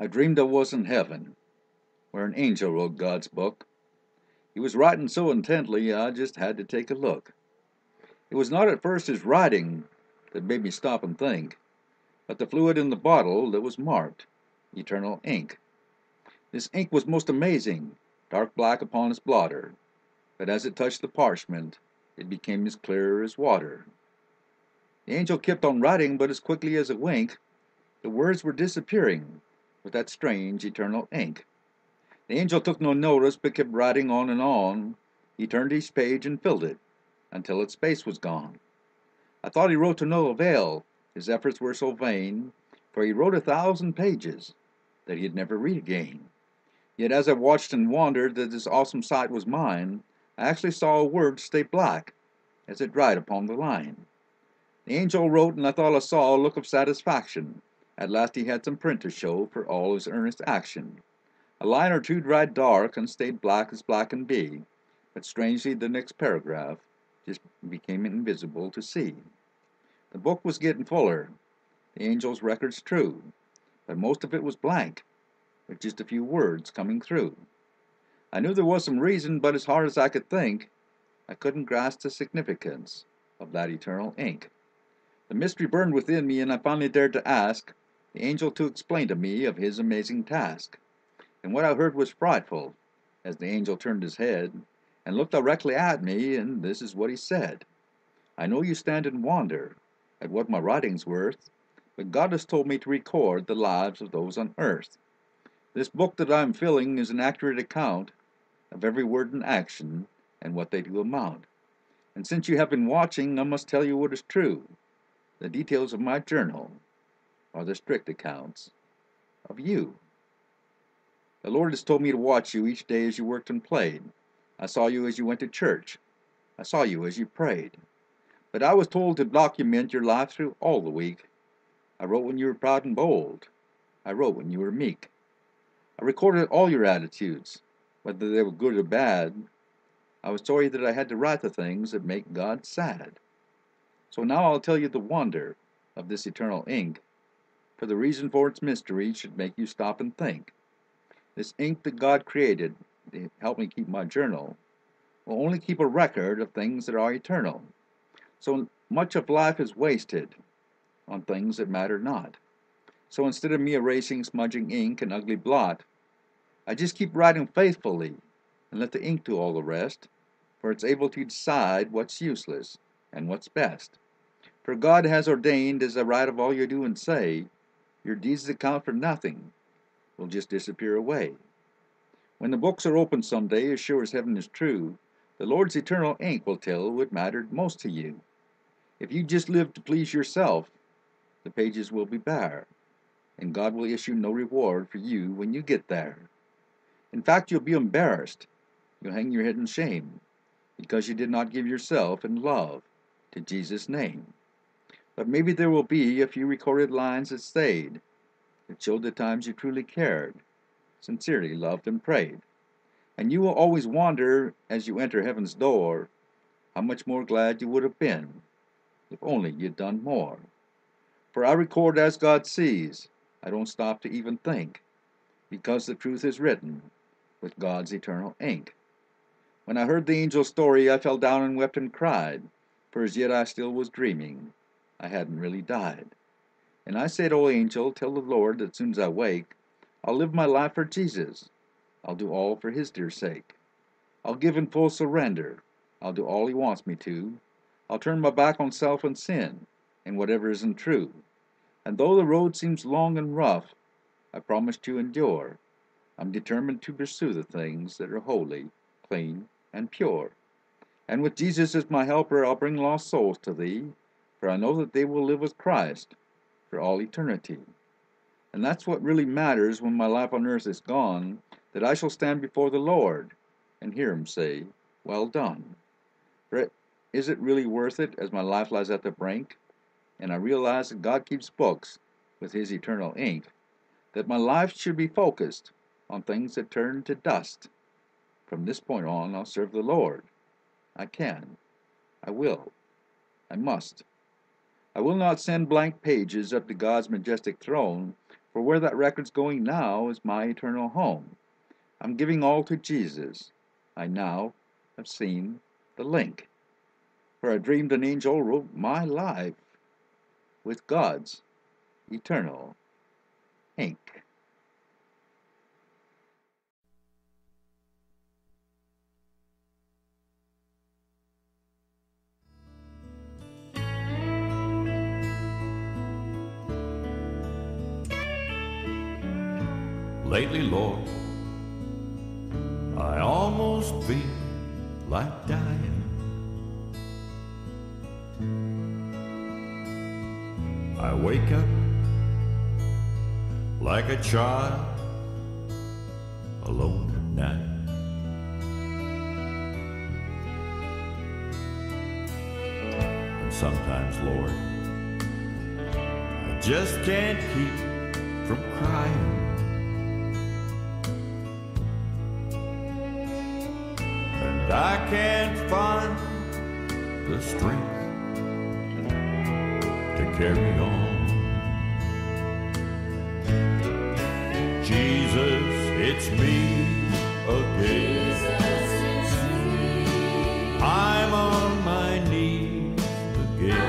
I dreamed I was in heaven, where an angel wrote God's book. He was writing so intently I just had to take a look. It was not at first his writing that made me stop and think, but the fluid in the bottle that was marked eternal ink. This ink was most amazing, dark black upon its blotter, but as it touched the parchment, it became as clear as water. The angel kept on writing, but as quickly as a wink, the words were disappearing with that strange eternal ink. The angel took no notice, but kept writing on and on. He turned each page and filled it, until its space was gone. I thought he wrote to no avail, his efforts were so vain, for he wrote 1,000 pages that he'd never read again. Yet as I watched and wondered that this awesome sight was mine, I actually saw a word stay black as it dried upon the line. The angel wrote, and I thought I saw a look of satisfaction. At last he had some print to show for all his earnest action. A line or two dried dark and stayed black as black can be, but strangely the next paragraph just became invisible to see. The book was getting fuller, the angel's records true, but most of it was blank, with just a few words coming through. I knew there was some reason, but as hard as I could think, I couldn't grasp the significance of that eternal ink. The mystery burned within me, and I finally dared to ask the angel to explain to me of his amazing task. And what I heard was frightful, as the angel turned his head and looked directly at me, and this is what he said. I know you stand in wonder at what my writing's worth, but God has told me to record the lives of those on earth. This book that I am filling is an accurate account of every word and action and what they do amount. And since you have been watching, I must tell you what is true. The details of my journal are the strict accounts of you. The Lord has told me to watch you each day as you worked and played. I saw you as you went to church. I saw you as you prayed. But I was told to document your life through all the week. I wrote when you were proud and bold. I wrote when you were meek. I recorded all your attitudes, whether they were good or bad. I was sorry that I had to write the things that make God sad. So now I'll tell you the wonder of this eternal ink, for the reason for its mystery should make you stop and think. This ink that God created to help me keep my journal will only keep a record of things that are eternal. So much of life is wasted on things that matter not. So instead of me erasing smudging ink and ugly blot, I just keep writing faithfully and let the ink do all the rest, for it's able to decide what's useless and what's best. For God has ordained, as I write of all you do and say, your deeds that count for nothing will just disappear away. When the books are opened someday, as sure as heaven is true, the Lord's eternal ink will tell what mattered most to you. If you just live to please yourself, the pages will be bare, and God will issue no reward for you when you get there. In fact, you'll be embarrassed. You'll hang your head in shame, because you did not give yourself in love to Jesus' name. But maybe there will be a few recorded lines that stayed, that showed the times you truly cared, sincerely loved and prayed. And you will always wonder, as you enter heaven's door, how much more glad you would have been if only you'd done more. For I record as God sees. I don't stop to even think, because the truth is written with God's eternal ink. When I heard the angel's story, I fell down and wept and cried, for as yet I still was dreaming. I hadn't really died. And I said, "O angel, tell the Lord that soon as I wake, I'll live my life for Jesus. I'll do all for his dear sake. I'll give in full surrender. I'll do all he wants me to. I'll turn my back on self and sin, and whatever isn't true. And though the road seems long and rough, I promise to endure. I'm determined to pursue the things that are holy, clean, and pure. And with Jesus as my helper, I'll bring lost souls to thee, for I know that they will live with Christ for all eternity. And that's what really matters when my life on earth is gone, that I shall stand before the Lord and hear him say, 'Well done.' For is it really worth it, as my life lies at the brink, and I realize that God keeps books with his eternal ink, that my life should be focused on things that turn to dust? From this point on, I'll serve the Lord. I can. I will. I must. I will not send blank pages up to God's majestic throne, For where that record's going now is my eternal home. I'm giving all to Jesus. I now have seen the link. For I dreamed an angel wrote my life with God's eternal ink. Lately, Lord, I almost feel like dying. I wake up like a child alone at night. And sometimes, Lord, I just can't keep from crying. And I can't find the strength to carry on. Jesus, it's me again. I'm on my knees again,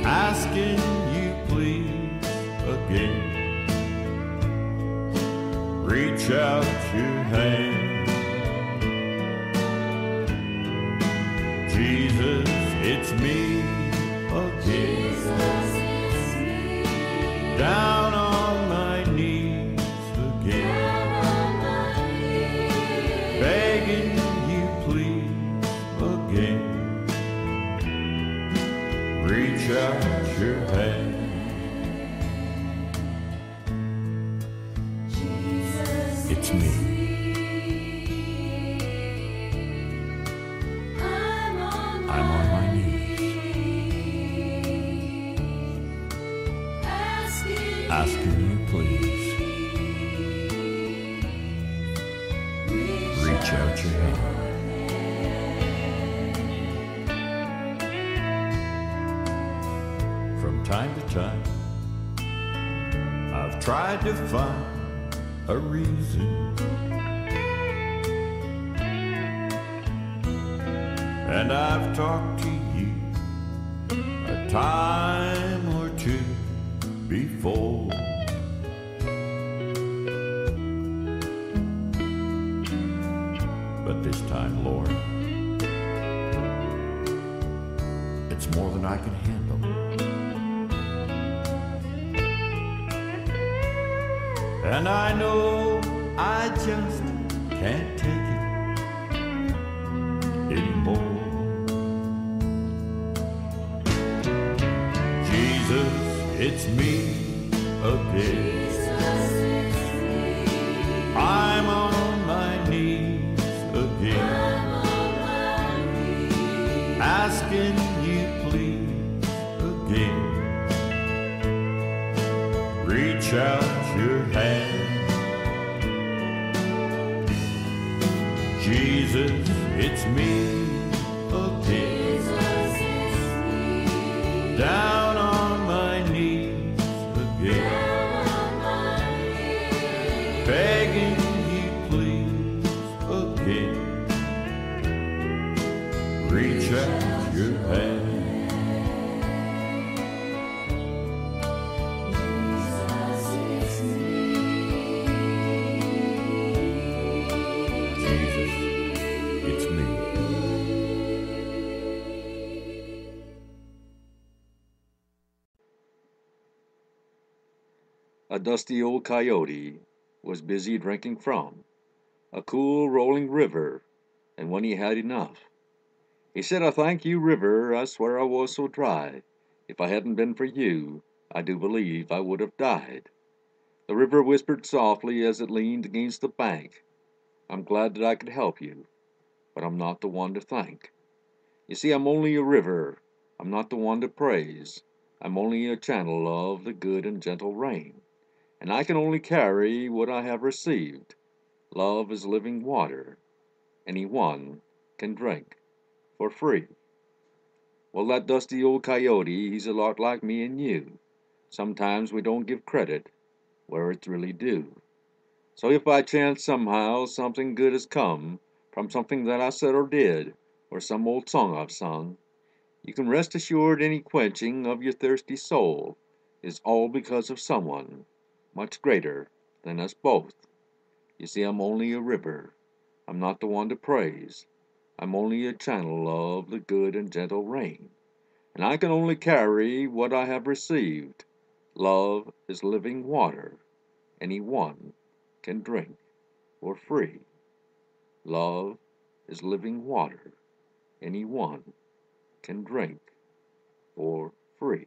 asking you please again. Reach out your hand. Jesus, it's me again. Down on my knees again, begging you please again. Reach out your hand. It's me. I'm on my knees, asking you please. Reach out your hand. From time to time, I've tried to find a reason, and I've talked to you a time or two before. But this time, Lord, it's more than I can handle. And I know I just can't take it anymore. Jesus, it's me again. I'm on my knees again, asking you please again. Reach out your hand. Jesus, it's me again. Down on my knees again, begging you please again. Reach out your hand. A dusty old coyote was busy drinking from a cool rolling river, and when he had enough, he said, "I thank you, river, I swear I was so dry. If I hadn't been for you, I do believe I would have died." The river whispered softly as it leaned against the bank, "I'm glad that I could help you, but I'm not the one to thank. You see, I'm only a river, I'm not the one to praise. I'm only a channel of the good and gentle rain, and I can only carry what I have received. Love is living water. Anyone can drink for free." Well, that dusty old coyote, he's a lot like me and you. Sometimes we don't give credit where it's really due. So if by chance somehow something good has come from something that I said or did, or some old song I've sung, you can rest assured any quenching of your thirsty soul is all because of someone much greater than us both. You see, I'm only a river. I'm not the one to praise. I'm only a channel of the good and gentle rain, and I can only carry what I have received. Love is living water. Any one can drink for free. Love is living water. Any one can drink for free.